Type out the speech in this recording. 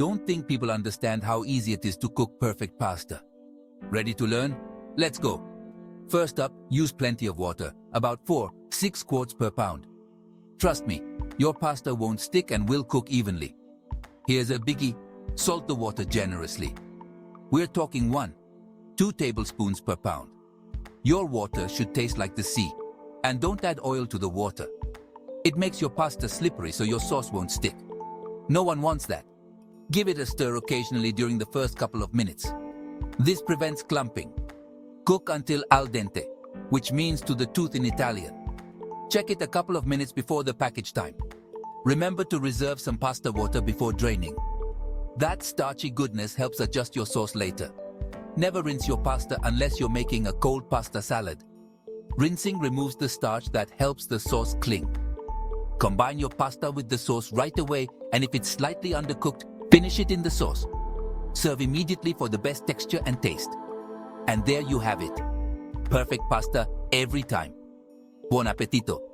don't think people understand how easy it is to cook perfect pasta. Ready to learn? Let's go. First up, use plenty of water, about 4-6 quarts per pound. Trust me, your pasta won't stick and will cook evenly. Here's a biggie, salt the water generously. We're talking 1-2 tablespoons per pound. Your water should taste like the sea, and don't add oil to the water. It makes your pasta slippery so your sauce won't stick. No one wants that. Give it a stir occasionally during the first couple of minutes. This prevents clumping. Cook until al dente, which means to the tooth in Italian. Check it a couple of minutes before the package time. Remember to reserve some pasta water before draining. That starchy goodness helps adjust your sauce later. Never rinse your pasta unless you're making a cold pasta salad. Rinsing removes the starch that helps the sauce cling. Combine your pasta with the sauce right away, and if it's slightly undercooked, finish it in the sauce. Serve immediately for the best texture and taste. And there you have it. Perfect pasta every time. Buon appetito!